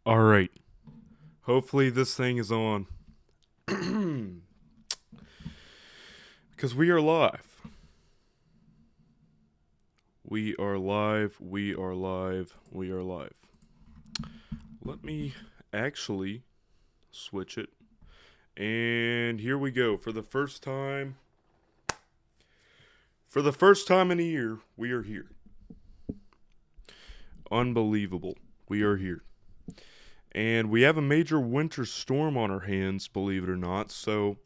Alright. Hopefully this thing is on. Because we are live. We are live. We are live. We are live. Let me actually switch it. And here we go. For the first time in a year, we are here. Unbelievable. We are here. And we have a major winter storm on our hands, believe it or not. So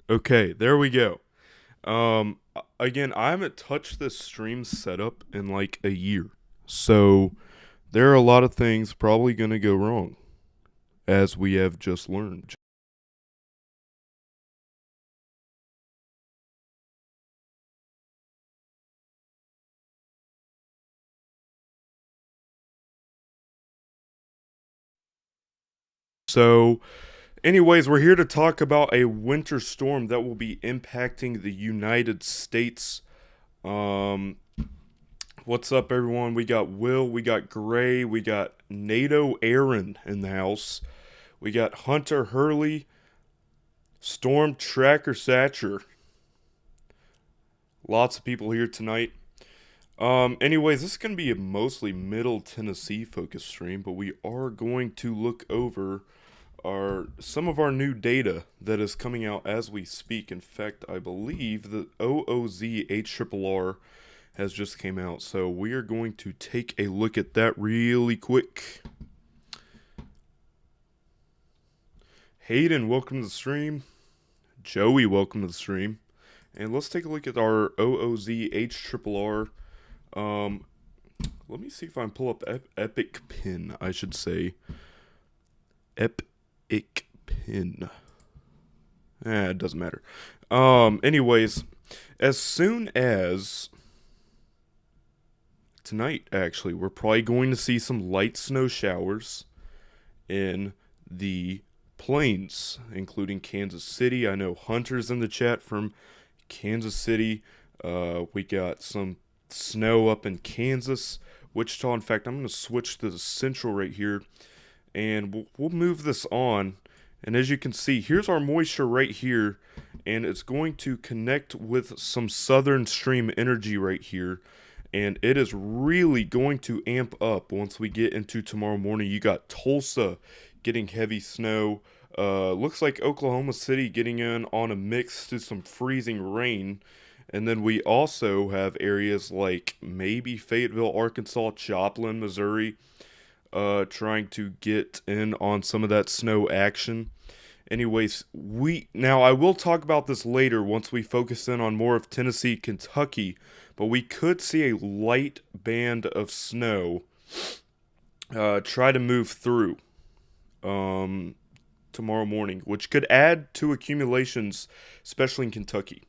okay, there we go. Again, I haven't touched this stream setup in like a year. So there are a lot of things probably going to go wrong, as we have just learned. So, anyways, we're here to talk about a winter storm that will be impacting the United States. What's up, everyone? We got Will, we got Gray, we got NATO Aaron in the house. We got Hunter Hurley, Storm Tracker Satcher. Lots of people here tonight. Anyways, this is going to be a mostly Middle Tennessee focused stream, but we are going to look over some of our new data that is coming out as we speak. In fact, I believe the OOZ HRRR has just came out, so we are going to take a look at that really quick. Hayden, welcome to the stream. Joey, welcome to the stream. And let's take a look at our OOZ HRRR. Let me see if I can pull up Epic Pin, I should say. Epic Pin. It doesn't matter. Anyways, as soon as tonight, actually, we're probably going to see some light snow showers in the plains, including Kansas City. I know Hunter's in the chat from Kansas City. We got some snow up in Kansas, Wichita. In fact, I'm going to switch to the central right here, and we'll move this on. And as you can see, here's our moisture right here, and it's going to connect with some southern stream energy right here, and it is really going to amp up once we get into tomorrow morning. You got Tulsa getting heavy snow. Looks like Oklahoma City getting in on a mix to some freezing rain. And then we also have areas like maybe Fayetteville, Arkansas, Joplin, Missouri, trying to get in on some of that snow action. Anyways, now I will talk about this later once we focus in on more of Tennessee, Kentucky, but we could see a light band of snow try to move through tomorrow morning, which could add to accumulations, especially in Kentucky.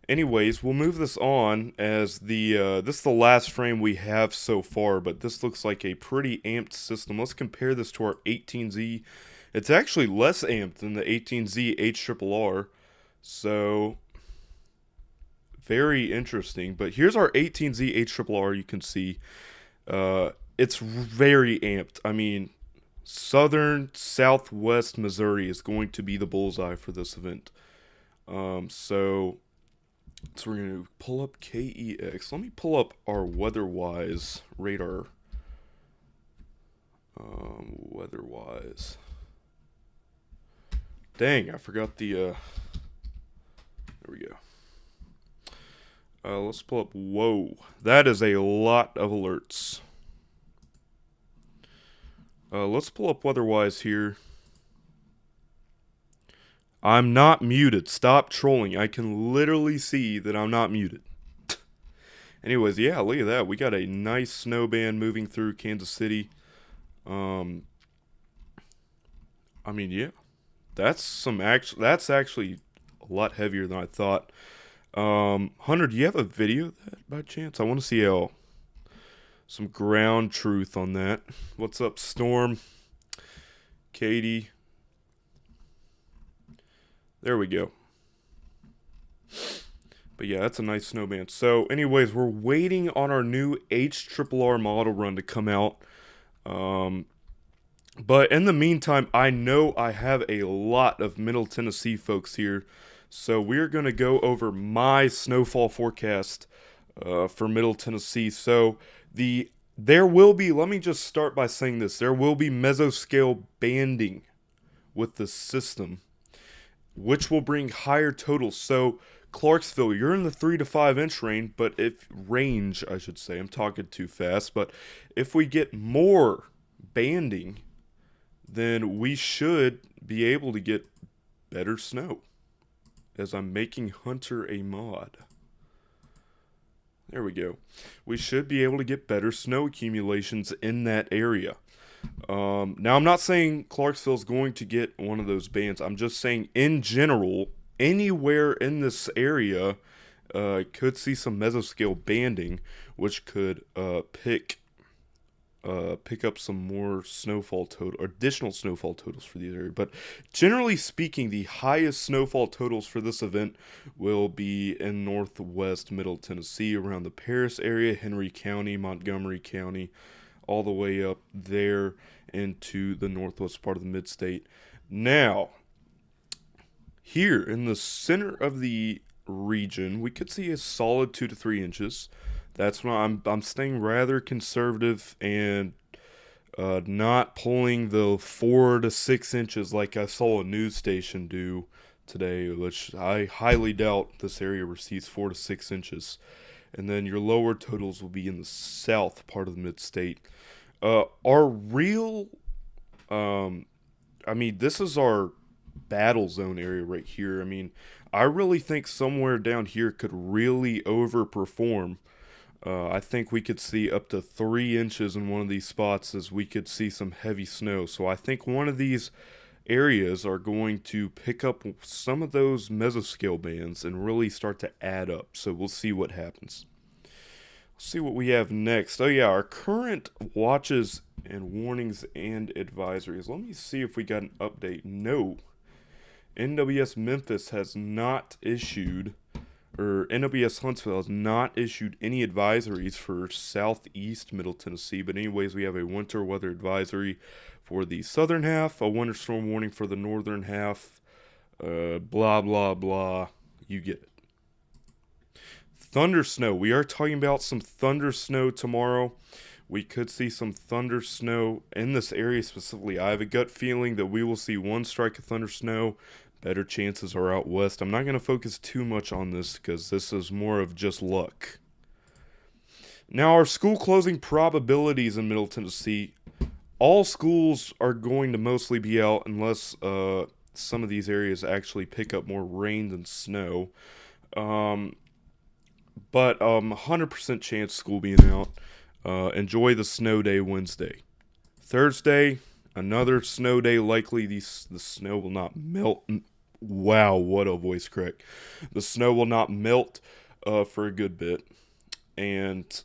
Anyways, we'll move this on as this is the last frame we have so far, but this looks like a pretty amped system. Let's compare this to our 18Z. It's actually less amped than the 18Z HRRR, so very interesting. But here's our 18Z HRRR. You can see it's very amped. I mean, southern southwest Missouri is going to be the bullseye for this event. So we're going to pull up KEX. Let me pull up our weather-wise radar. Weather-wise. Dang, I forgot the, there we go. Let's pull up, whoa. That is a lot of alerts. Let's pull up weather-wise here. I'm not muted. Stop trolling. I can literally see that I'm not muted. Anyways, yeah, look at that. We got a nice snow band moving through Kansas City. I mean, yeah. That's actually a lot heavier than I thought. Hunter, do you have a video of that by chance? I want to see some ground truth on that. What's up, Storm? Katie? There we go. But yeah, that's a nice snowband. So, anyways, we're waiting on our new HRRR model run to come out. Um, but in the meantime, I know I have a lot of Middle Tennessee folks here. So, we're going to go over my snowfall forecast for Middle Tennessee. So, there will be, let me just start by saying this, there will be mesoscale banding with the system, which will bring higher totals. So Clarksville, you're in the 3 to 5 inch range, but if range, I should say, I'm talking too fast, but if we get more banding, then we should be able to get better snow. As I'm making Hunter a mod. There we go. We should be able to get better snow accumulations in that area. Now, I'm not saying Clarksville's going to get one of those bands. I'm just saying, in general, anywhere in this area could see some mesoscale banding, which could pick up some more snowfall total, additional snowfall totals for these areas. But generally speaking, the highest snowfall totals for this event will be in northwest Middle Tennessee, around the Paris area, Henry County, Montgomery County, all the way up there into the northwest part of the mid-state. Now, here in the center of the region, we could see a solid 2 to 3 inches. That's why I'm staying rather conservative and not pulling the 4 to 6 inches like I saw a news station do today, which I highly doubt this area receives 4 to 6 inches. And then your lower totals will be in the south part of the mid-state. Our real, this is our battle zone area right here. I mean, I really think somewhere down here could really overperform. I think we could see up to 3 inches in one of these spots, as we could see some heavy snow. So I think one of these areas are going to pick up some of those mesoscale bands and really start to add up. So we'll see what happens. Let's see what we have next. Oh yeah, our current watches and warnings and advisories. Let me see if we got an update. No. NWS Memphis has not issued, or NWS Huntsville has not issued any advisories for southeast Middle Tennessee. But anyways, we have a winter weather advisory for the southern half, a winter storm warning for the northern half, blah, blah, blah. You get it. Thunder snow. We are talking about some thunder snow tomorrow. We could see some thunder snow in this area specifically. I have a gut feeling that we will see one strike of thunder snow. Better chances are out west. I'm not going to focus too much on this because this is more of just luck. Now, our school closing probabilities in Middle Tennessee. All schools are going to mostly be out unless some of these areas actually pick up more rain than snow. But 100% chance school being out. Enjoy the snow day Wednesday. Thursday, another snow day likely. The snow will not melt. Wow, what a voice crack. The snow will not melt for a good bit. And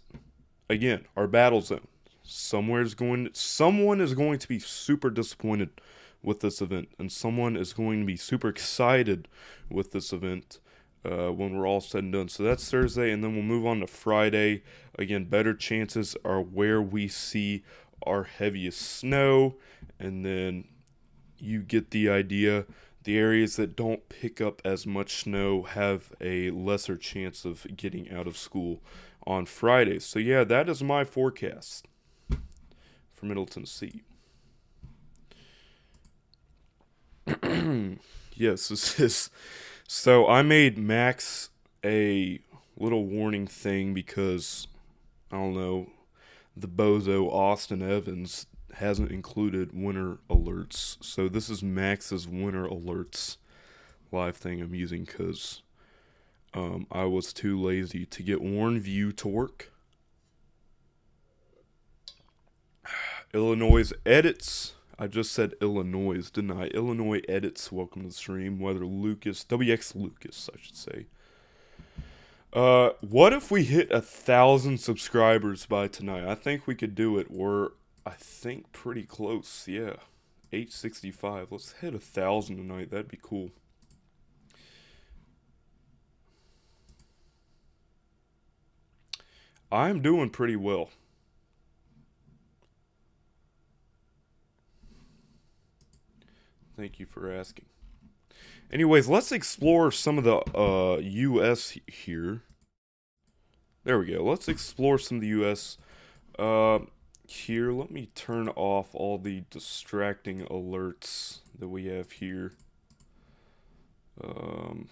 again, our battle zone. Someone is going to be super disappointed with this event, and someone is going to be super excited with this event when we're all said and done. So that's Thursday, and then we'll move on to Friday. Again, better chances are where we see our heaviest snow, and then you get the idea. The areas that don't pick up as much snow have a lesser chance of getting out of school on Friday. So yeah, that is my forecast for Middle Tennessee. Yes, this is. So I made Max a little warning thing because, I don't know, the bozo Austin Evans hasn't included winter alerts. So this is Max's winter alerts live thing I'm using because I was too lazy to get WarnView to work. Illinois edits. I just said Illinois, didn't I? Illinois edits. Welcome to the stream. Weather Lucas. WX Lucas, I should say. What if we hit 1,000 subscribers by tonight? I think we could do it. We're, I think, pretty close. Yeah. 865. Let's hit 1,000 tonight. That'd be cool. I'm doing pretty well. Thank you for asking. Anyways, let's explore some of the U.S. here. There we go. Let's explore some of the U.S. Uh, Here, let me turn off all the distracting alerts that we have here. Um,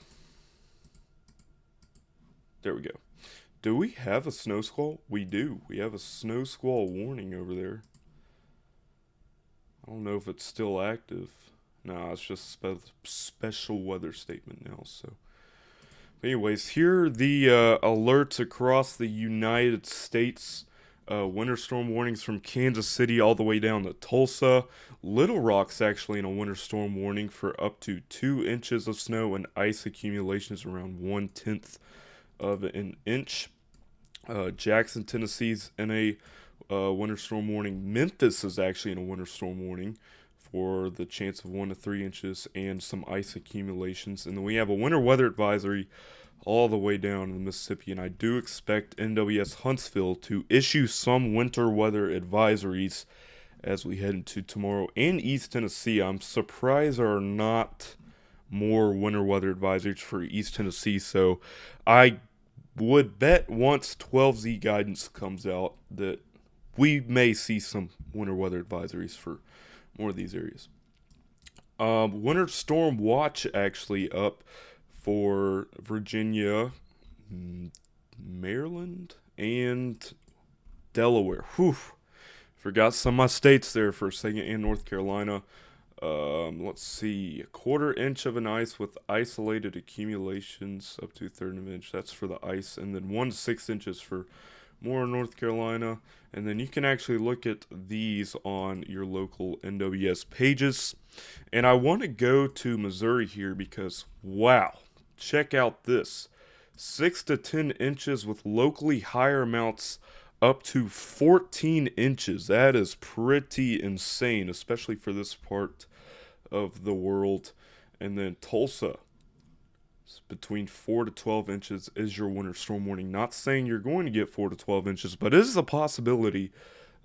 there we go. Do we have a snow squall? We do. We have a snow squall warning over there. I don't know if it's still active. No, it's just a special weather statement now. So, anyways, here are the alerts across the United States. Winter storm warnings from Kansas City all the way down to Tulsa. Little Rock's actually in a winter storm warning for up to 2 inches of snow and ice accumulations around 1/10 of an inch. Jackson, Tennessee's in a winter storm warning. Memphis is actually in a winter storm warning for the chance of 1 to 3 inches and some ice accumulations. And then we have a winter weather advisory all the way down in the Mississippi, and I do expect NWS Huntsville to issue some winter weather advisories as we head into tomorrow. And East Tennessee, I'm surprised there are not more winter weather advisories for East Tennessee, so I would bet once 12Z guidance comes out that we may see some winter weather advisories for more of these areas. Winter storm watch actually up for Virginia, Maryland, and Delaware. Whew. Forgot some of my states there for a second, and North Carolina. Let's see. 1/4 inch of an ice with isolated accumulations up to 1/3 of an inch. That's for the ice. And then 1 to 6 inches for more in North Carolina. And then you can actually look at these on your local NWS pages. And I want to go to Missouri here because, wow, check out this. 6 to 10 inches with locally higher amounts up to 14 inches. That is pretty insane, especially for this part of the world. And then Tulsa, between 4 to 12 inches is your winter storm warning. Not saying you're going to get 4 to 12 inches, but it is a possibility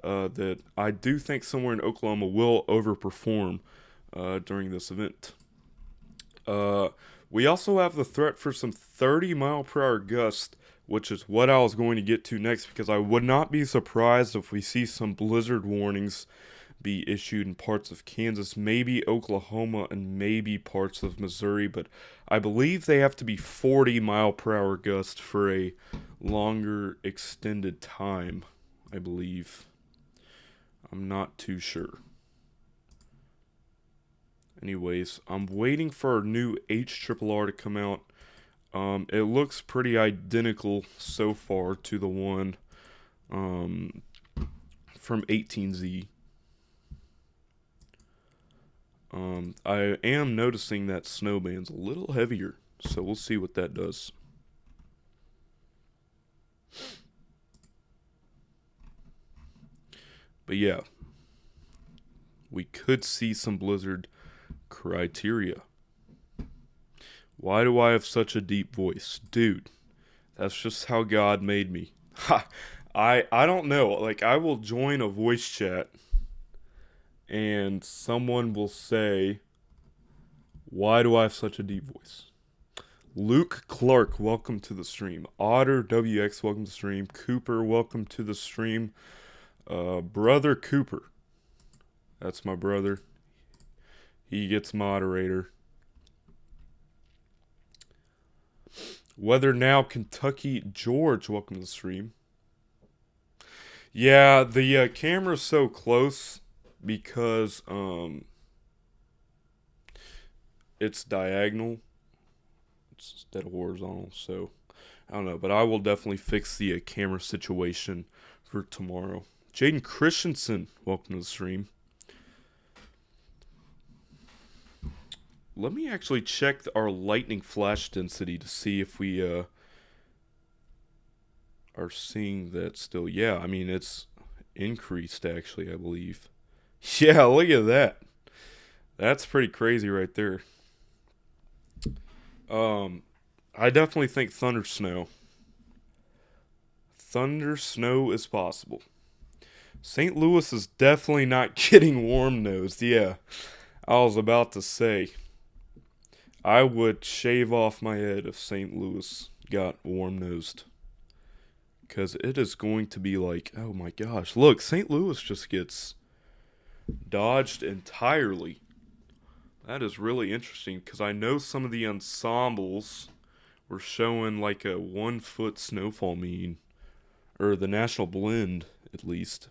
that I do think somewhere in Oklahoma will overperform during this event. We also have the threat for some 30-mile-per-hour gusts, which is what I was going to get to next, because I would not be surprised if we see some blizzard warnings be issued in parts of Kansas, maybe Oklahoma, and maybe parts of Missouri, but I believe they have to be 40-mile-per-hour gusts for a longer extended time, I believe. I'm not too sure. Anyways, I'm waiting for our new HRRR to come out. It looks pretty identical so far to the one from 18Z. I am noticing that snowband's a little heavier, so we'll see what that does. But yeah, we could see some blizzard criteria. Why do I have such a deep voice? Dude, that's just how God made me. Ha! I don't know. Like, I will join a voice chat and someone will say, why do I have such a deep voice? Luke Clark, welcome to the stream. Otter WX, welcome to the stream. Cooper, welcome to the stream. Brother Cooper, that's my brother. He gets moderator. Weather Now, Kentucky, George, welcome to the stream. Yeah, the camera's so close because it's diagonal instead of horizontal, so I don't know, but I will definitely fix the camera situation for tomorrow. Jaden Christensen, welcome to the stream. Let me actually check our lightning flash density to see if we are seeing that still. Yeah, I mean, it's increased actually, I believe. Yeah, look at that. That's pretty crazy right there. I definitely think thunder snow thunder snow is possible. St. Louis is definitely not getting warm nosed. Yeah, I was about to say. I would shave off my head if St. Louis got warm nosed. Because it is going to be like, oh my gosh. Look, St. Louis just gets dodged entirely. That is really interesting because I know some of the ensembles were showing like a 1 foot snowfall mean, or the national blend at least.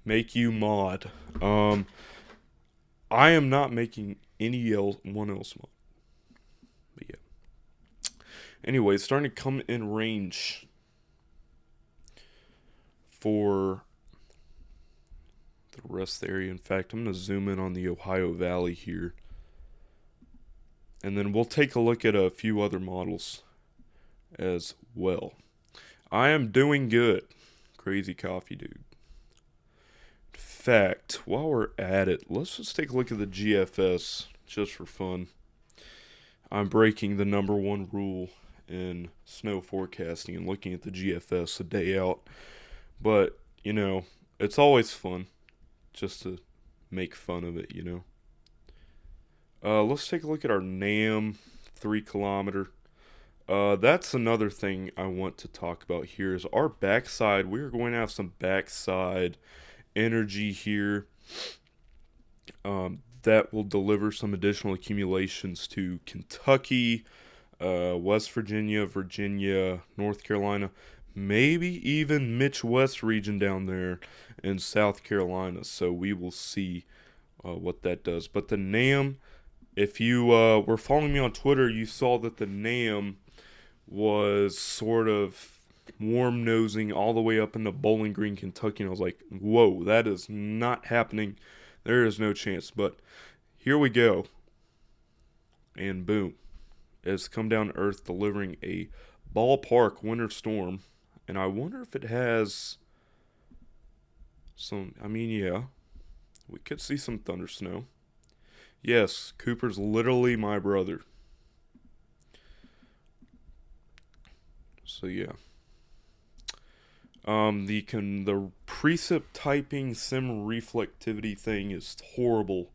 Make you mod. I am not making any one else mod. But yeah. Anyway, it's starting to come in range for the rest of the area. In fact, I'm going to zoom in on the Ohio Valley here. And then we'll take a look at a few other models as well. I am doing good. Crazy coffee dude. In fact, while we're at it, let's just take a look at the GFS just for fun. I'm breaking the number one rule in snow forecasting and looking at the GFS a day out. But, you know, it's always fun just to make fun of it, you know. Let's take a look at our NAM 3 kilometer. That's another thing I want to talk about here is our backside. We're going to have some backside energy here that will deliver some additional accumulations to Kentucky, West Virginia, Virginia, North Carolina, maybe even Midwest region down there in South Carolina. So we will see what that does. But the NAM, if you were following me on Twitter, you saw that the NAM was sort of warm-nosing all the way up into Bowling Green, Kentucky. And I was like, whoa, that is not happening. There is no chance. But here we go. And boom. It's come down to earth delivering a ballpark winter storm. And I wonder if it has some, I mean, yeah, we could see some thunder snow. Yes, Cooper's literally my brother. So yeah. The precip typing sim reflectivity thing is horrible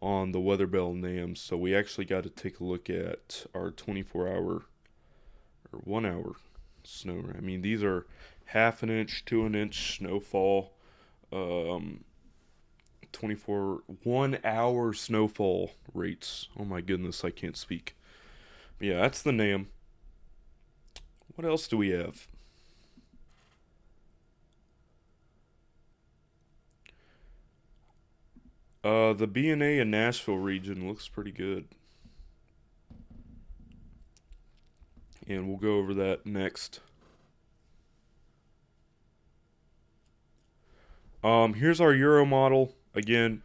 on the Weather Bell NAM, so we actually got to take a look at our 24-hour or 1 hour snow. I mean, these are half an inch to an inch snowfall, 1 hour snowfall rates. Oh my goodness, I can't speak. But yeah, that's the NAM. What else do we have? The B&A in Nashville region looks pretty good. And we'll go over that next. Here's our Euro model. Again,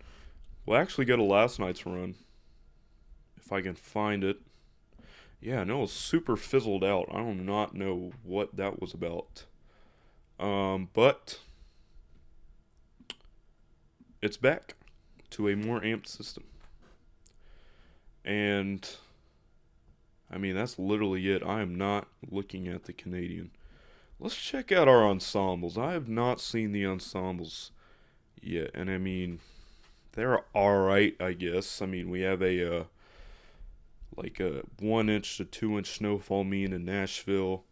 we'll actually go to last night's run. If I can find it. Yeah, no, it's super fizzled out. I do not know what that was about. But it's back to a more amped system. And I mean, that's literally it. I am not looking at the Canadian. Let's check out our ensembles. I have not seen the ensembles yet. And I mean, they're alright, I guess. I mean, we have a 1 inch to 2 inch snowfall mean in Nashville.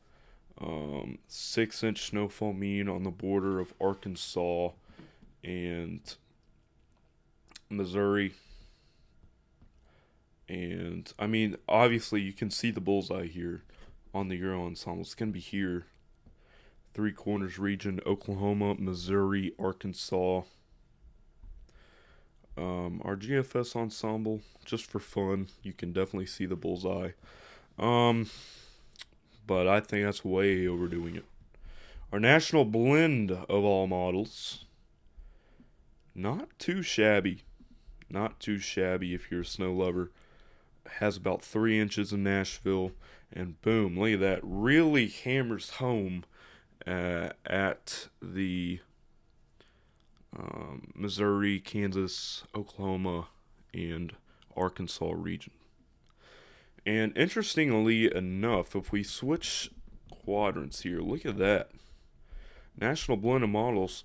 6 inch snowfall mean on the border of Arkansas and Missouri. And I mean, obviously you can see the bullseye here on the Euro ensemble. It's going to be here. Three Corners region, Oklahoma, Missouri, Arkansas. Our GFS ensemble, just for fun, you can definitely see the bullseye. But I think that's way overdoing it. Our national blend of all models, not too shabby. Not too shabby if you're a snow lover. Has about 3 inches in Nashville. And boom, look at that. Really hammers home at the Missouri, Kansas, Oklahoma, and Arkansas region. And interestingly enough, if we switch quadrants here. Look at that. National Blend of Models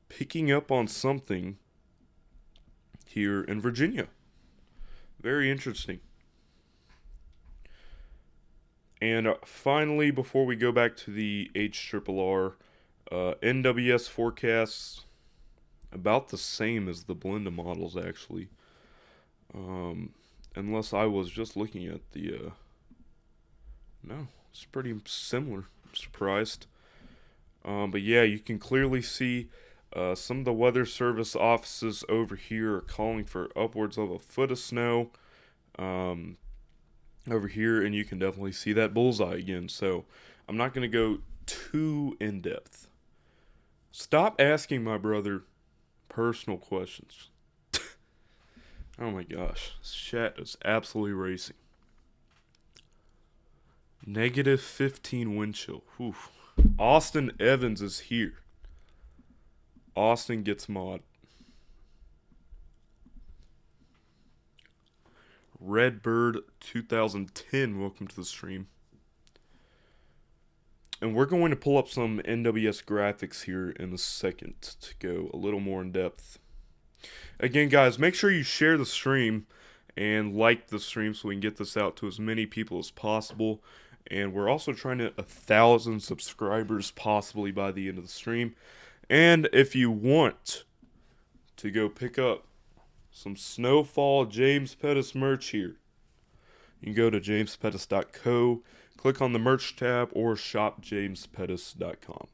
picking up on something here in Virginia. Very interesting. And finally, before we go back to the HRRR, NWS forecasts about the same as the blend of models, actually. Unless I was just looking at the... no, it's pretty similar. I'm surprised. But yeah, you can clearly see some of the Weather Service offices over here are calling for upwards of a foot of snow over here, and you can definitely see that bullseye again. So I'm not going to go too in depth. Stop asking my brother personal questions. Oh my gosh, this chat is absolutely racing. Negative 15 wind chill. Whew. Austin Evans is here. Austin gets mod. Redbird 2010, welcome to the stream. And we're going to pull up some NWS graphics here in a second to go a little more in depth. Again, guys, make sure you share the stream and like the stream so we can get this out to as many people as possible. And we're also trying to hit 1,000 subscribers possibly by the end of the stream. And if you want to go pick up some Snowfall James Pettis merch here, you can go to jamespettis.co, click on the merch tab, or shopjamespettis.com.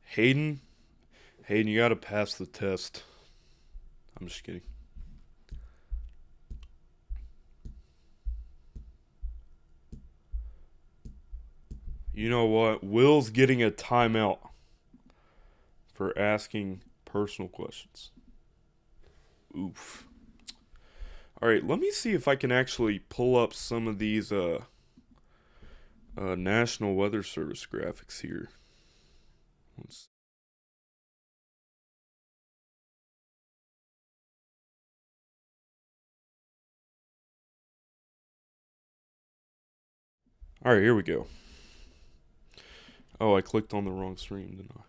Hayden, you gotta pass the test. I'm just kidding. You know what? Will's getting a timeout for asking personal questions. Oof. Alright, let me see if I can actually pull up some of these National Weather Service graphics here. Alright, here we go. Oh, I clicked on the wrong stream, didn't I?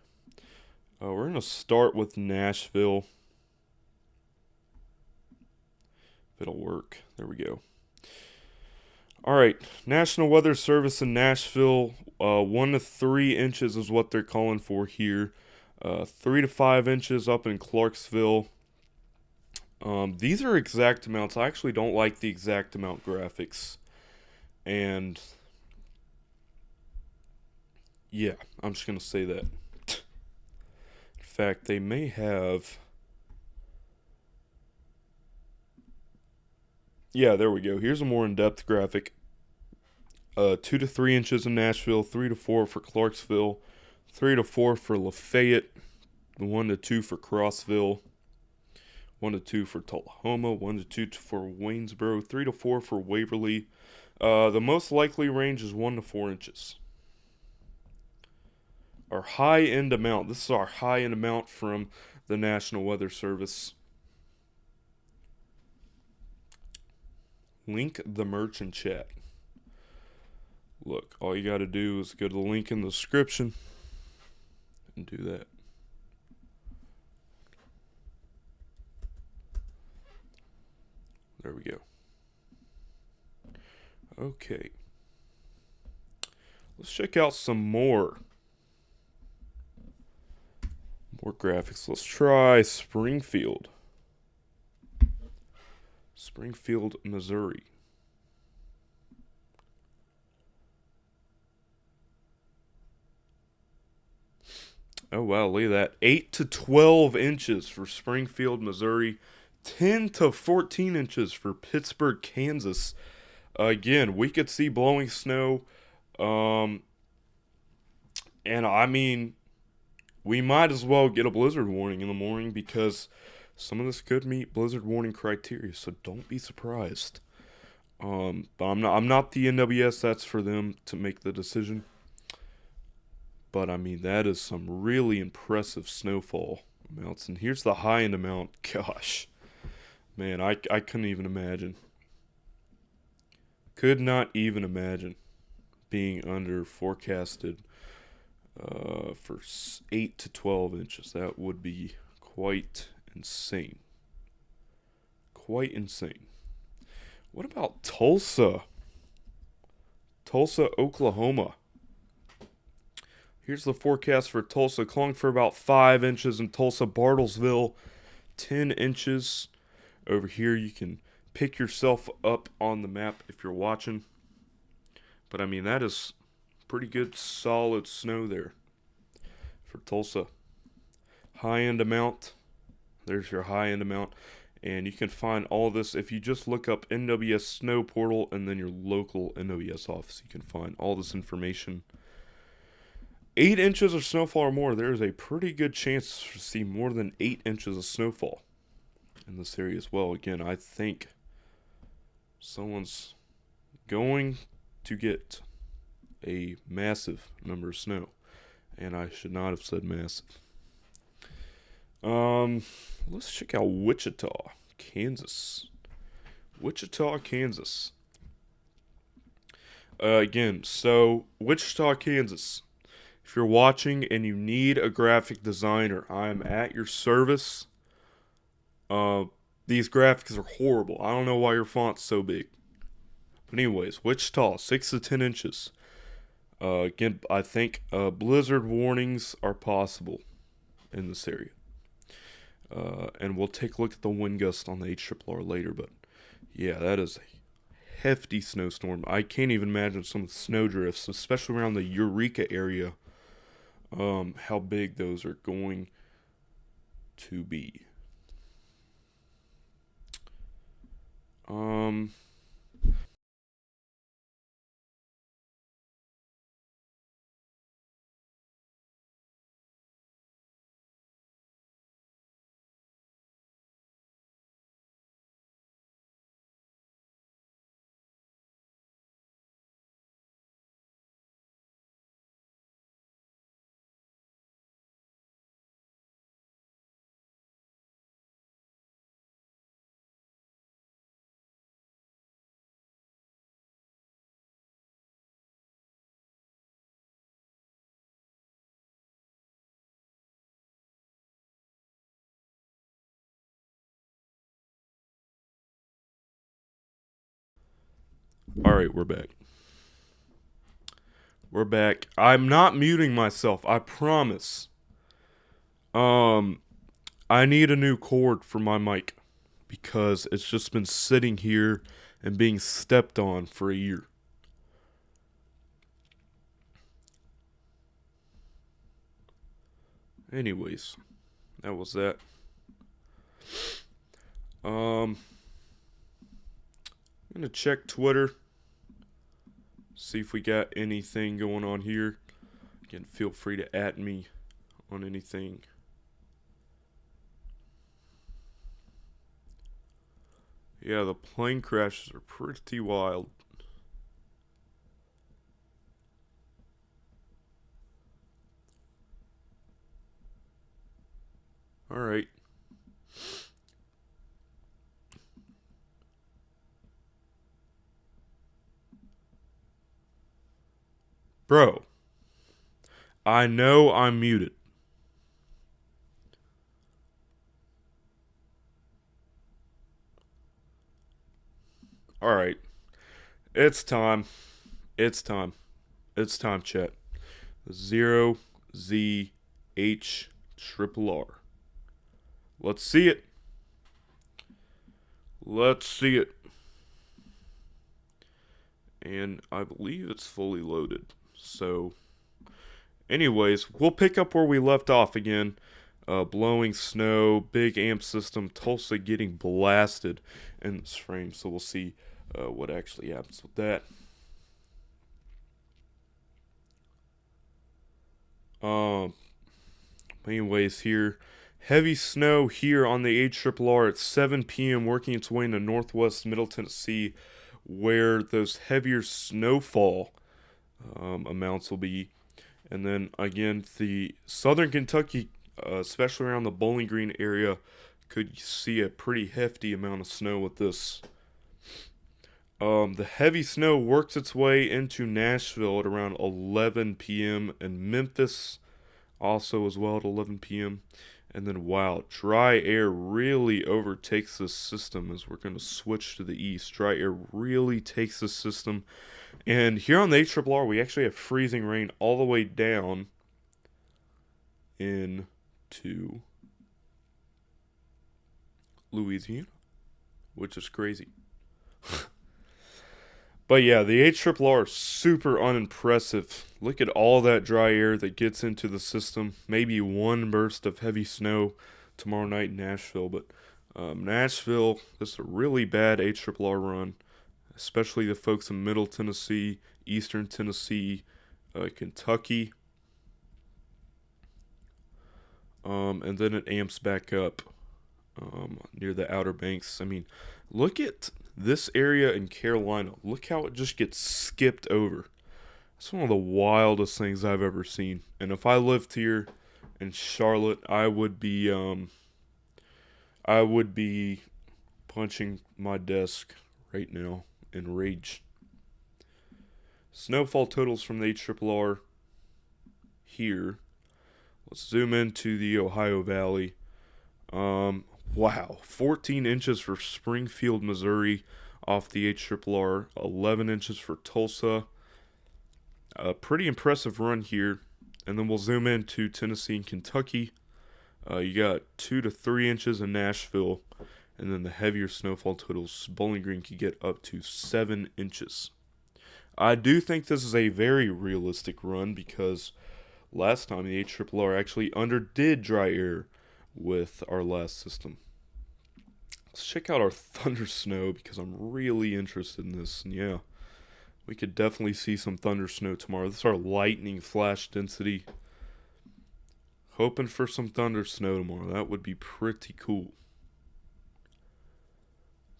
We're going to start with Nashville. If it'll work. There we go. Alright, National Weather Service in Nashville, 1 to 3 inches is what they're calling for here. 3 to 5 inches up in Clarksville. These are exact amounts. I actually don't like the exact amount graphics. And yeah, I'm just going to say that. In fact, they may have... yeah, there we go. Here's a more in-depth graphic. 2 to 3 inches in Nashville, 3 to 4 for Clarksville, 3 to 4 for Lafayette, 1 to 2 for Crossville, 1 to 2 for Tullahoma, 1 to 2 for Waynesboro, 3 to 4 for Waverly. The most likely range is 1 to 4 inches. Our high-end amount. This is our high-end amount from the National Weather Service. Link the merch in chat. Look, all you got to do is go to the link in the description and do that. There we go. Okay. Let's check out some more graphics. Let's try Springfield. Springfield, Missouri. Oh, wow, look at that. 8 to 12 inches for Springfield, Missouri. 10 to 14 inches for Pittsburgh, Kansas. Again, we could see blowing snow. And I mean, we might as well get a blizzard warning in the morning because some of this could meet blizzard warning criteria, so don't be surprised. But I'm not the NWS. That's for them to make the decision. But I mean, that is some really impressive snowfall amounts. And here's the high end amount. Gosh, man, I couldn't even imagine. Could not even imagine being under forecasted for 8 to 12 inches. That would be quite insane. Quite insane. What about Tulsa? Tulsa, Oklahoma. Here's the forecast for Tulsa, calling for about 5 inches in Tulsa. Bartlesville, 10 inches. Over here, you can pick yourself up on the map if you're watching. But I mean, that is pretty good, solid snow there for Tulsa. High end amount. There's your high end amount. And you can find all of this if you just look up NWS Snow Portal and then your local NWS office. You can find all this information. 8 inches of snowfall or more, there is a pretty good chance to see more than 8 inches of snowfall in this area as well. Again, I think someone's going to get a massive number of snow, and I should not have said massive. Let's check out Wichita, Kansas. Wichita, Kansas. Again, so Wichita, Kansas. If you're watching and you need a graphic designer, I'm at your service. These graphics are horrible. I don't know why your font's so big. But anyways, Wichita, 6 to 10 inches. Again, I think blizzard warnings are possible in this area. And we'll take a look at the wind gust on the HRRR later. But yeah, that is a hefty snowstorm. I can't even imagine some of the snow drifts, especially around the Eureka area, how big those are going to be. Alright, we're back. We're back. I'm not muting myself, I promise. I need a new cord for my mic because it's just been sitting here and being stepped on for a year. Anyways, that was that. I'm gonna check Twitter, see if we got anything going on here. Again, feel free to @me on anything. Yeah, the plane crashes are pretty wild. Alright. Bro, I know I'm muted. Alright. It's time. It's time. It's time, chat. 0ZHRRR. Let's see it. Let's see it. And I believe it's fully loaded. So, anyways, we'll pick up where we left off again. Blowing snow, big amp system, Tulsa getting blasted in this frame. So we'll see what actually happens with that. Anyways, here, heavy snow here on the HRRR at 7 p.m. working its way into northwest Middle Tennessee, where those heavier snowfall amounts will be. And then again, the southern Kentucky, especially around the Bowling Green area, could see a pretty hefty amount of snow with this. The heavy snow works its way into Nashville at around 11 p.m. and Memphis also as well at 11 p.m. And then, wow, dry air really overtakes this system as we're going to switch to the east. Dry air really takes this system. And here on the HRRR, we actually have freezing rain all the way down into Louisiana, which is crazy. But yeah, the HRRR is super unimpressive. Look at all that dry air that gets into the system. Maybe one burst of heavy snow tomorrow night in Nashville. But Nashville, this is a really bad HRRR run, especially the folks in Middle Tennessee, Eastern Tennessee, Kentucky. And then it amps back up near the Outer Banks. I mean, look at this area in Carolina. Look how it just gets skipped over. It's one of the wildest things I've ever seen. And if I lived here in Charlotte, I would be punching my desk right now in rage. Snowfall totals from the HRRR here. Let's zoom into the Ohio Valley. Wow, 14 inches for Springfield, Missouri off the HRRR, 11 inches for Tulsa. A pretty impressive run here. And then we'll zoom into Tennessee and Kentucky. You got 2 to 3 inches in Nashville. And then the heavier snowfall totals, Bowling Green could get up to 7 inches. I do think this is a very realistic run because last time the HRRR actually underdid dry air with our last system. Let's check out our thunder snow because I'm really interested in this. And yeah, we could definitely see some thunder snow tomorrow. This is our lightning flash density. Hoping for some thunder snow tomorrow. That would be pretty cool.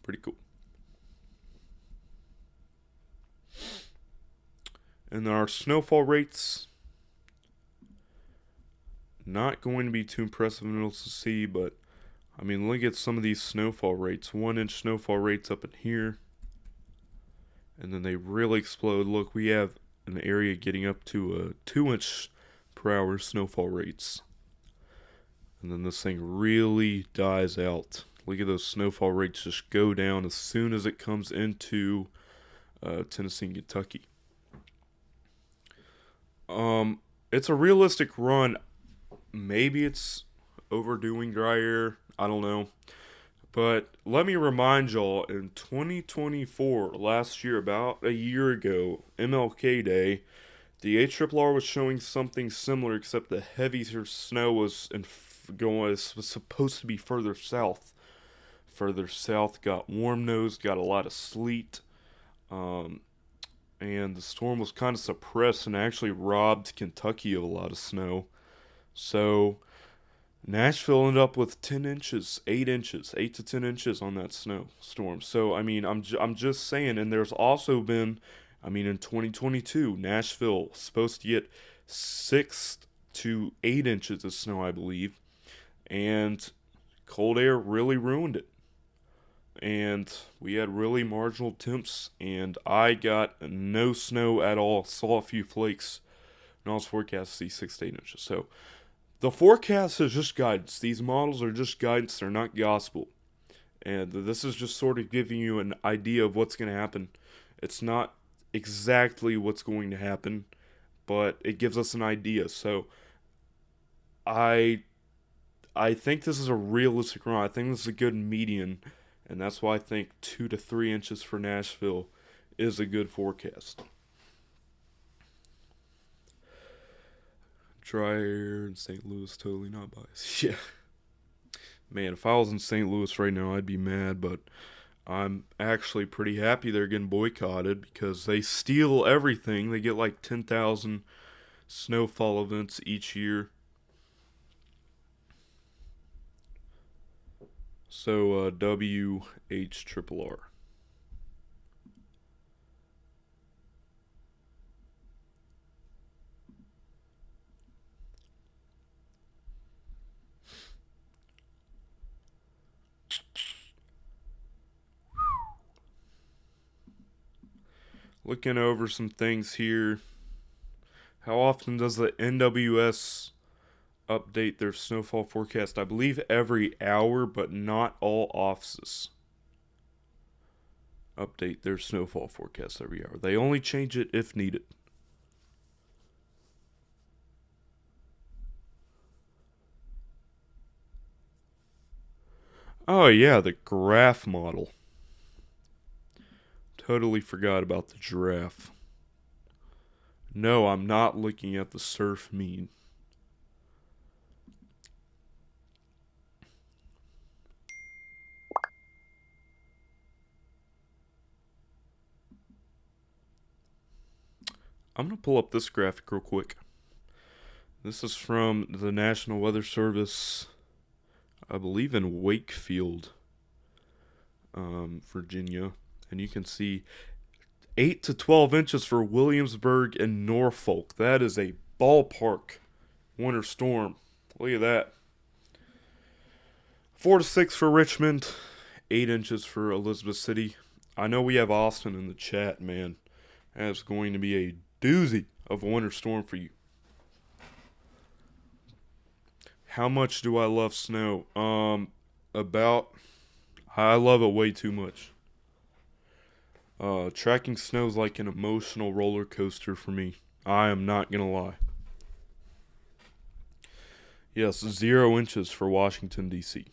Pretty cool. And then our snowfall rates. Not going to be too impressive in Tennessee, but I mean, look at some of these snowfall rates. 1 inch snowfall rates up in here. And then they really explode. Look, we have an area getting up to a 2 inch per hour snowfall rates. And then this thing really dies out. Look at those snowfall rates just go down as soon as it comes into Tennessee and Kentucky. It's a realistic run. Maybe it's overdoing dry air. I don't know. But let me remind y'all, in 2024, last year, about a year ago, MLK Day, the HRRR was showing something similar, except the heavier snow was was supposed to be further south. Further south got warm nose, got a lot of sleet, and the storm was kind of suppressed and actually robbed Kentucky of a lot of snow. So Nashville ended up with 10 inches, 8 inches, 8 to 10 inches on that snowstorm. So, I mean, I'm just saying, and there's also been, I mean, in 2022, Nashville supposed to get 6 to 8 inches of snow, I believe, and cold air really ruined it. And we had really marginal temps, and I got no snow at all, saw a few flakes, and I was forecast to see 6 to 8 inches. So, the forecast is just guidance. These models are just guidance. They're not gospel. And this is just sort of giving you an idea of what's going to happen. It's not exactly what's going to happen, but it gives us an idea. So I think this is a realistic run. I think this is a good median, and that's why I think 2 to 3 inches for Nashville is a good forecast. Dry air in St. Louis, totally not biased. Yeah. Man, if I was in St. Louis right now, I'd be mad, but I'm actually pretty happy they're getting boycotted because they steal everything. They get like 10,000 snowfall events each year. So, WHRRR. Looking over some things here. How often does the NWS update their snowfall forecast? I believe every hour, but not all offices update their snowfall forecast every hour. They only change it if needed. Oh yeah, the graph model. Totally forgot about the giraffe. No, I'm not looking at the surf mean. I'm going to pull up this graphic real quick. This is from the National Weather Service, I believe in Wakefield, Virginia. And you can see 8 to 12 inches for Williamsburg and Norfolk. That is a ballpark winter storm. Look at that. 4 to 6 for Richmond, 8 inches for Elizabeth City. I know we have Austin in the chat, man. That's going to be a doozy of a winter storm for you. How much do I love snow? I love it way too much. Tracking snow is like an emotional roller coaster for me. I am not gonna lie. Yes, 0 inches for Washington, D.C.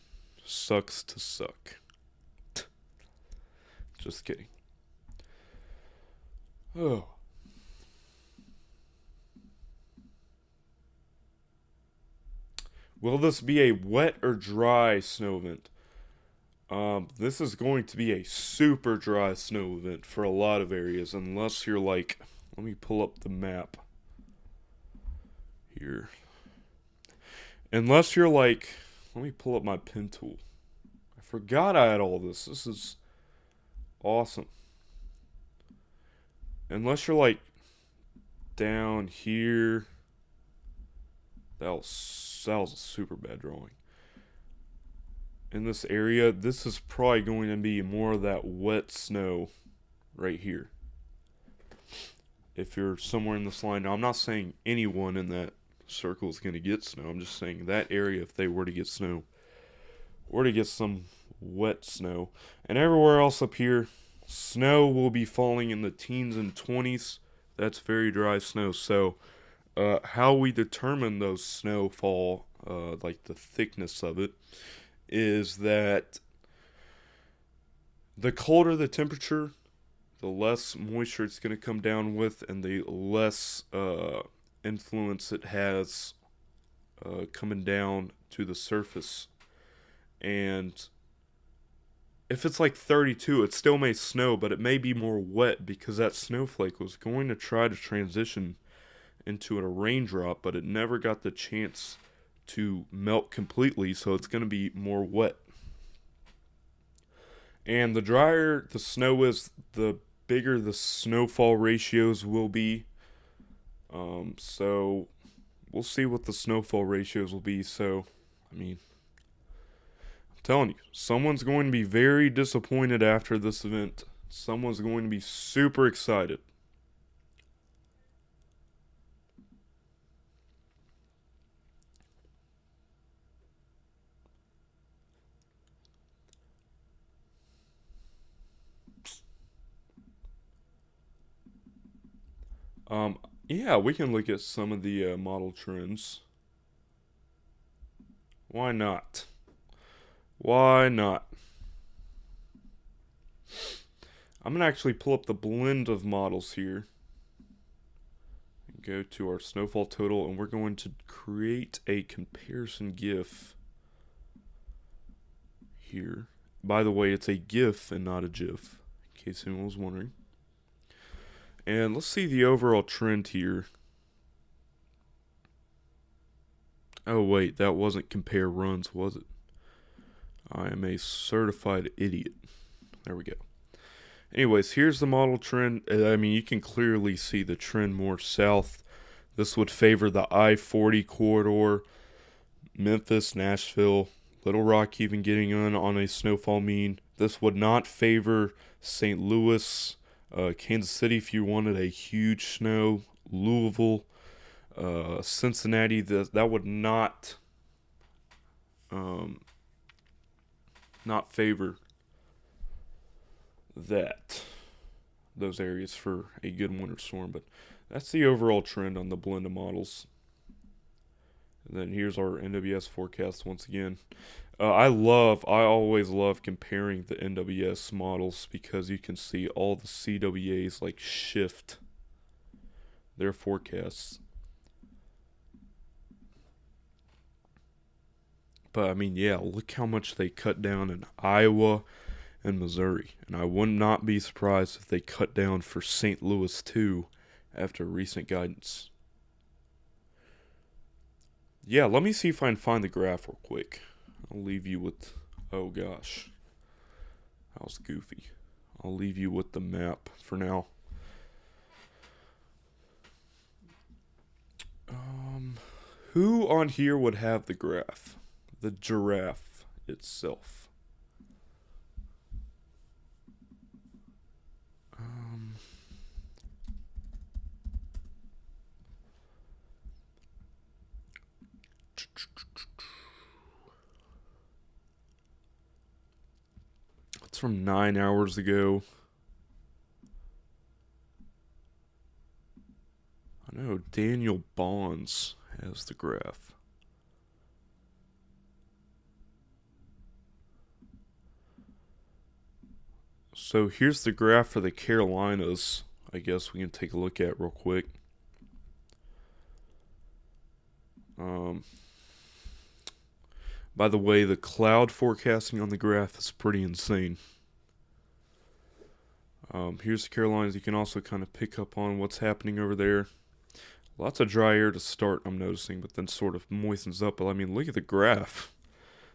Sucks to suck. Just kidding. Oh. Will this be a wet or dry snow event? This is going to be a super dry snow event for a lot of areas, unless you're like, let me pull up the map here. Unless you're like, let me pull up my pen tool. I forgot I had all this. This is awesome. Unless you're like down here. That was a super bad drawing. In this area, this is probably going to be more of that wet snow right here. If you're somewhere in this line, now I'm not saying anyone in that circle is going to get snow. I'm just saying that area, if they were to get snow, or to get some wet snow. And everywhere else up here, snow will be falling in the teens and 20s. That's very dry snow. So how we determine those snowfall, like the thickness of it, is that the colder the temperature, the less moisture it's going to come down with, and the less influence it has coming down to the surface. And if it's like 32, it still may snow, but it may be more wet because that snowflake was going to try to transition into a raindrop, but it never got the chance to melt completely, so it's going to be more wet. And the drier the snow is, the bigger the snowfall ratios will be. So we'll see what the snowfall ratios will be. So, I mean, I'm telling you, someone's going to be very disappointed after this event. Someone's going to be super excited. Yeah, we can look at some of the model trends. Why not? Why not? I'm going to actually pull up the blend of models here. Go to our snowfall total, and we're going to create a comparison GIF here. By the way, it's a GIF and not a GIF, in case anyone was wondering. And let's see the overall trend here. Oh wait, that wasn't compare runs, was it? I am a certified idiot. There we go. Anyways, here's the model trend. I mean, you can clearly see the trend more south. This would favor the I-40 corridor, Memphis, Nashville, Little Rock even getting on a snowfall mean. This would not favor St. Louis, Kansas City, if you wanted a huge snow. Louisville, Cincinnati, that would um, not favor those areas for a good winter storm. But that's the overall trend on the blend of models. And then here's our NWS forecast once again. I always love comparing the NWS models because you can see all the CWAs like shift their forecasts. But I mean, yeah, look how much they cut down in Iowa and Missouri. And I would not be surprised if they cut down for St. Louis too after recent guidance. Yeah, let me see if I can find the graph real quick. I'll leave you with, oh gosh, that was goofy. I'll leave you with the map for now. Who on here would have the graph? The giraffe itself. It's from 9 hours ago. I know Daniel Bonds has the graph. So here's the graph for the Carolinas. I guess we can take a look at real quick. By the way, the cloud forecasting on the graph is pretty insane. Here's the Carolinas. You can also kind of pick up on what's happening over there. Lots of dry air to start, I'm noticing, but then sort of moistens up. But I mean, look at the graph.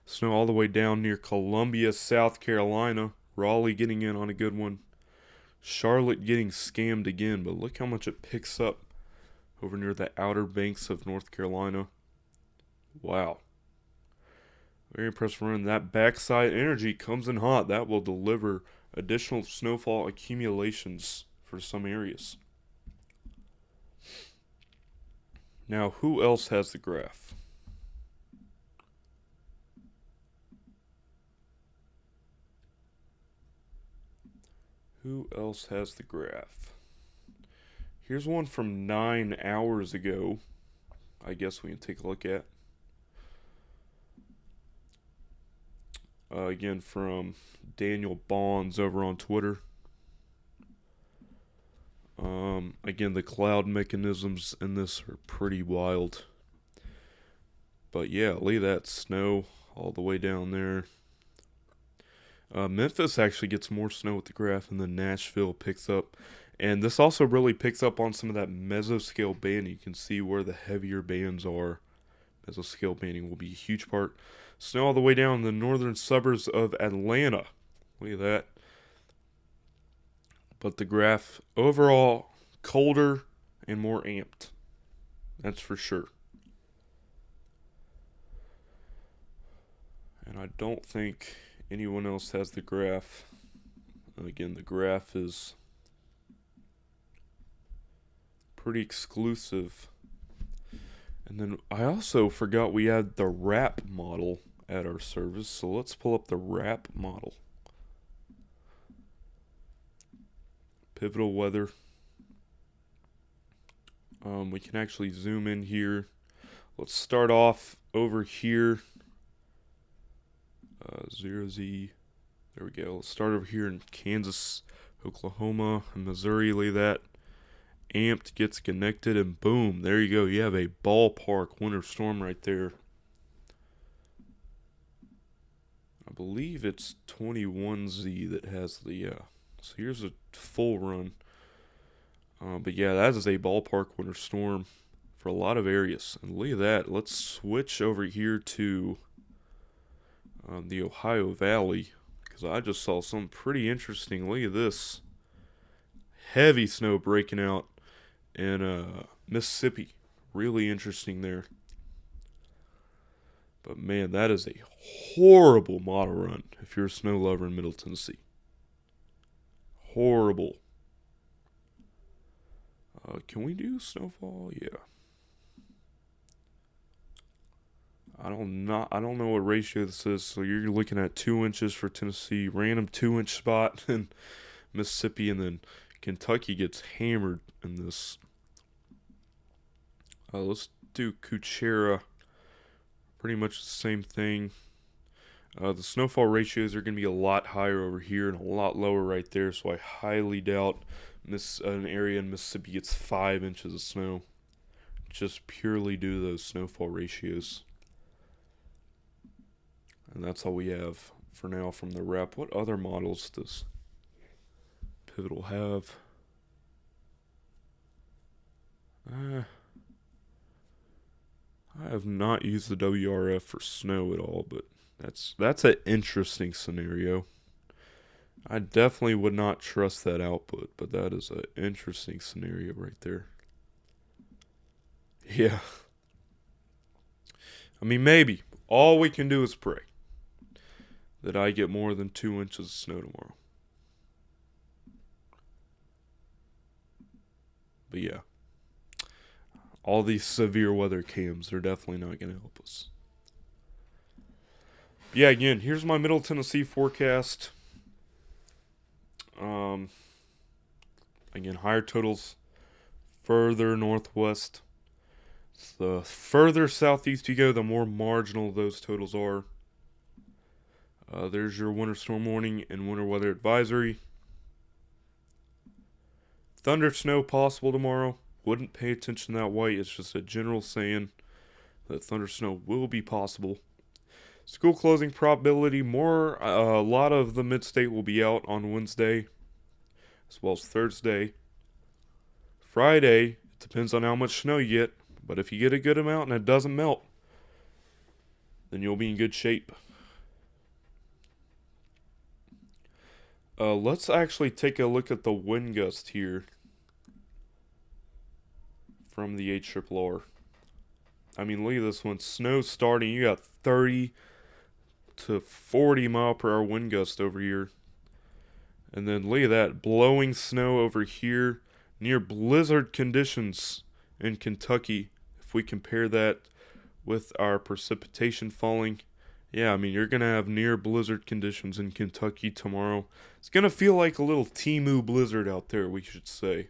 Snow all the way down near Columbia, South Carolina. Raleigh getting in on a good one. Charlotte getting scammed again, but look how much it picks up over near the Outer Banks of North Carolina. Wow. Very impressive run. That backside energy comes in hot. That will deliver additional snowfall accumulations for some areas. Now, who else has the graph? Who else has the graph? Here's one from 9 hours ago. I guess we can take a look at. Again, from Daniel Bonds over on Twitter. Again, the cloud mechanisms in this are pretty wild. But yeah, look at that snow all the way down there. Memphis actually gets more snow with the graph, and then Nashville picks up. And this also really picks up on some of that mesoscale banding. You can see where the heavier bands are. Mesoscale banding will be a huge part. Snow all the way down in the northern suburbs of Atlanta. Look at that. But the graph, overall, colder and more amped. That's for sure. And I don't think anyone else has the graph. Again, the graph is pretty exclusive. And then I also forgot we had the wrap model at our service. So let's pull up the wrap model. Pivotal weather. We can actually zoom in here. Let's start off over here. 0Z. There we go. Let's start over here in Kansas, Oklahoma, and Missouri. Look at that. Amped gets connected, and boom, there you go. You have a ballpark winter storm right there. I believe it's 21Z that has the, so here's a full run. But yeah, that is a ballpark winter storm for a lot of areas. And look at that. Let's switch over here to the Ohio Valley, because I just saw something pretty interesting. Look at this. Heavy snow breaking out in Mississippi. Really interesting there. But man, that is a horrible model run if you're a snow lover in Middle Tennessee. Horrible. Can we do snowfall? Yeah. I don't know what ratio this is. So you're looking at 2 inches for Tennessee, random 2 inch spot in Mississippi, and then Kentucky gets hammered in this. Let's do Kuchera. Pretty much the same thing. The snowfall ratios are going to be a lot higher over here and a lot lower right there, so I highly doubt an area in Mississippi gets 5 inches of snow, just purely due to those snowfall ratios. And that's all we have for now from the rep. What other models does Pivotal have? I have not used the WRF for snow at all, but that's an interesting scenario. I definitely would not trust that output, but that is an interesting scenario right there. Yeah. I mean, maybe. All we can do is pray that I get more than 2 inches of snow tomorrow. But yeah. All these severe weather cams are definitely not going to help us. Yeah, again, here's my Middle Tennessee forecast. Again, higher totals further northwest. The further southeast you go, the more marginal those totals are. There's your winter storm warning and winter weather advisory. Thunder snow possible tomorrow. Wouldn't pay attention to that white. It's just a general saying that thunder snow will be possible. School closing probability more. A lot of the mid-state will be out on Wednesday, as well as Thursday. Friday, it depends on how much snow you get. But if you get a good amount and it doesn't melt, then you'll be in good shape. Let's actually take a look at the wind gust here from the HRRR. I mean, look at this one. Snow starting. You got 30 to 40 mile per hour wind gust over here. And then look at that. Blowing snow over here near blizzard conditions in Kentucky. If we compare that with our precipitation falling, yeah, I mean, you're going to have near blizzard conditions in Kentucky tomorrow. It's going to feel like a little Timu blizzard out there, we should say.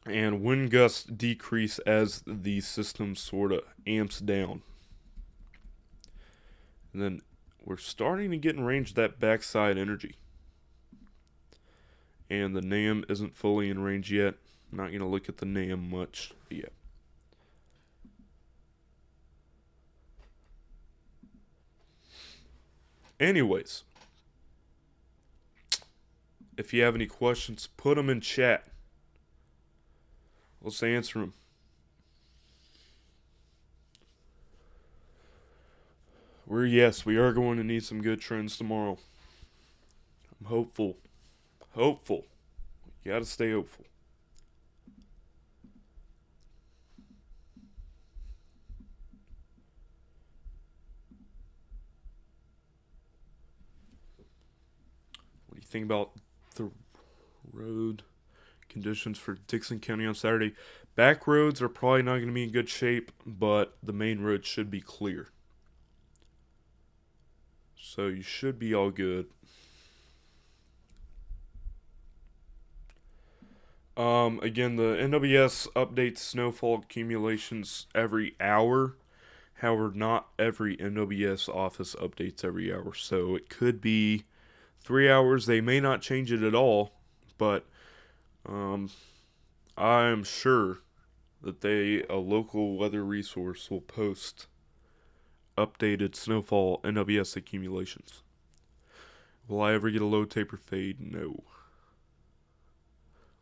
And wind gusts decrease as the system sort of amps down. And then we're starting to get in range of that backside energy. And the NAM isn't fully in range yet. I'm not going to look at the NAM much yet. Anyways, if you have any questions, put them in chat. Let's answer them. We are going to need some good trends tomorrow. I'm hopeful. You gotta stay hopeful. What do you think about the road conditions for Dixon County on Saturday? Back roads are probably not going to be in good shape, but the main road should be clear. So you should be all good. Again, the NWS updates snowfall accumulations every hour. However, not every NWS office updates every hour. So it could be 3 hours. They may not change it at all, but I'm sure that a local weather resource will post updated snowfall NWS accumulations. Will I ever get a low taper fade? No.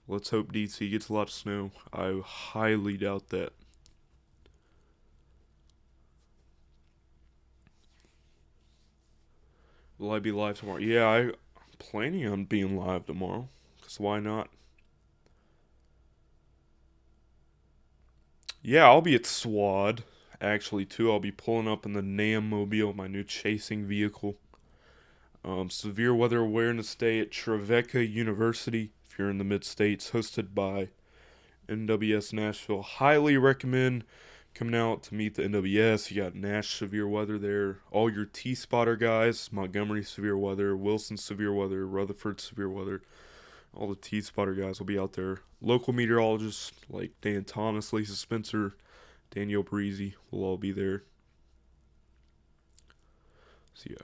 Let's hope DC gets a lot of snow. I highly doubt that. Will I be live tomorrow? Yeah, I'm planning on being live tomorrow. Because why not? Yeah, I'll be at SWAD, actually, too. I'll be pulling up in the NAM Mobile, my new chasing vehicle. Severe Weather Awareness Day at Trevecca University. If you're in the mid-states, hosted by NWS Nashville. Highly recommend coming out to meet the NWS. You got Nash Severe Weather there. All your T-Spotter guys, Montgomery Severe Weather, Wilson Severe Weather, Rutherford Severe Weather. All the T-Spotter guys will be out there. Local meteorologists like Dan Thomas, Lisa Spencer, Danielle Breezy will all be there. So yeah.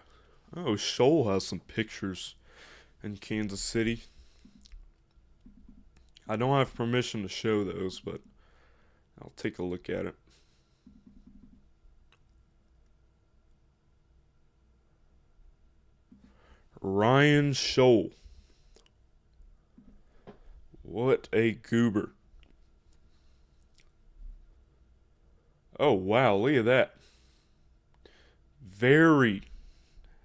Oh, Shoal has some pictures in Kansas City. I don't have permission to show those, but I'll take a look at it. Ryan Shoal. What a goober. Oh, wow, look at that. Very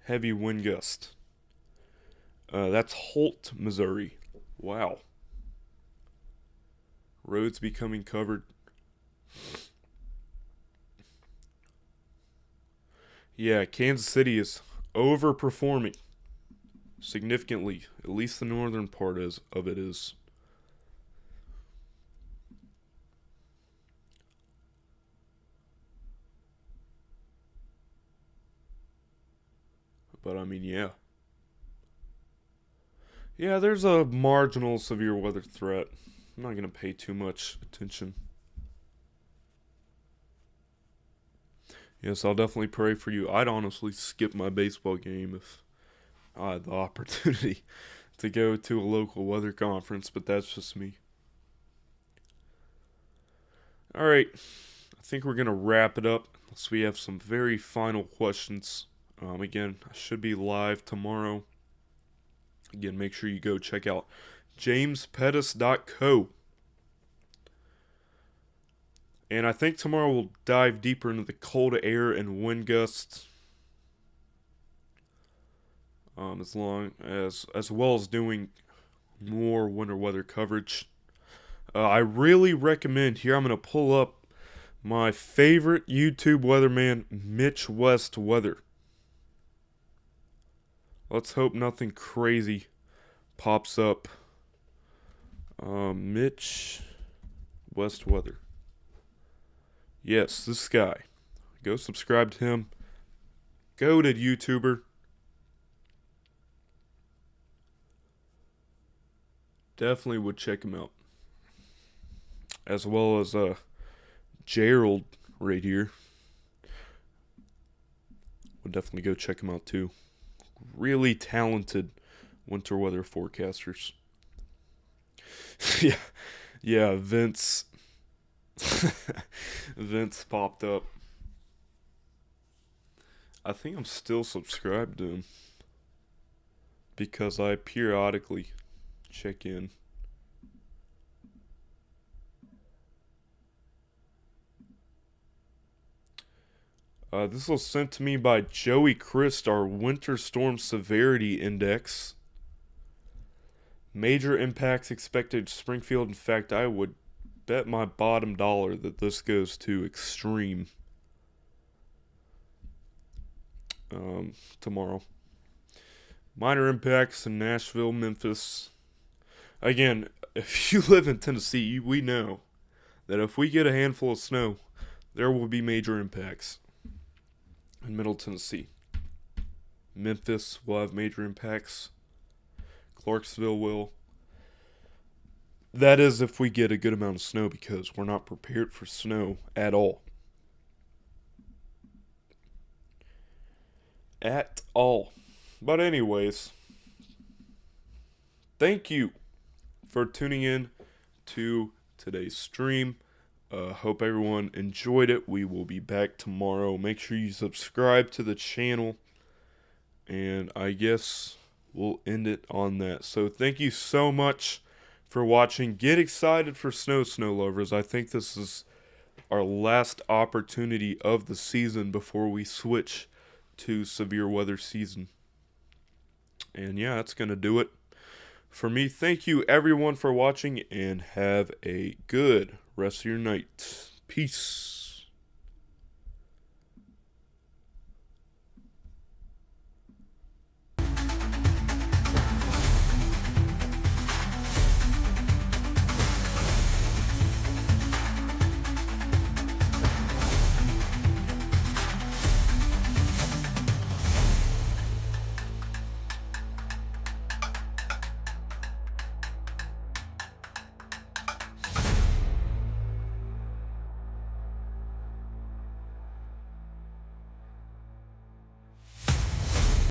heavy wind gust. That's Holt, Missouri. Wow. Roads becoming covered. Yeah, Kansas City is overperforming significantly. At least the northern part of it is. But I mean, yeah. Yeah, there's a marginal severe weather threat. I'm not going to pay too much attention. Yes, I'll definitely pray for you. I'd honestly skip my baseball game if I had the opportunity to go to a local weather conference, but that's just me. Alright, I think we're going to wrap it up unless we have some very final questions. Again, I should be live tomorrow. Again, make sure you go check out jamespettis.co. And I think tomorrow we'll dive deeper into the cold air and wind gusts. As well as doing more winter weather coverage. I really recommend here. I'm going to pull up my favorite YouTube weatherman, Mitch West Weather. Let's hope nothing crazy pops up. Mitch West Weather. Yes, this guy. Go subscribe to him. Goated YouTuber. Definitely would check him out. As well as Gerald right here. Would definitely go check him out too. Really talented winter weather forecasters. yeah, Vince. Vince popped up. I think I'm still subscribed to him because I periodically check in. This was sent to me by Joey Christ, our Winter Storm Severity Index. Major impacts expected Springfield. In fact, I would bet my bottom dollar that this goes to extreme tomorrow. Minor impacts in Nashville, Memphis. Again, if you live in Tennessee, we know that if we get a handful of snow, there will be major impacts in Middle Tennessee. Memphis will have major impacts. Clarksville will. That is if we get a good amount of snow, because we're not prepared for snow at all. At all. But anyways, thank you for tuning in to today's stream. Hope everyone enjoyed it. We will be back tomorrow. Make sure you subscribe to the channel. And I guess we'll end it on that. So thank you so much for watching. Get excited for snow lovers. I think this is our last opportunity of the season before we switch to severe weather season. And yeah, that's going to do it for me. Thank you everyone for watching, and have a good rest of your night. Peace.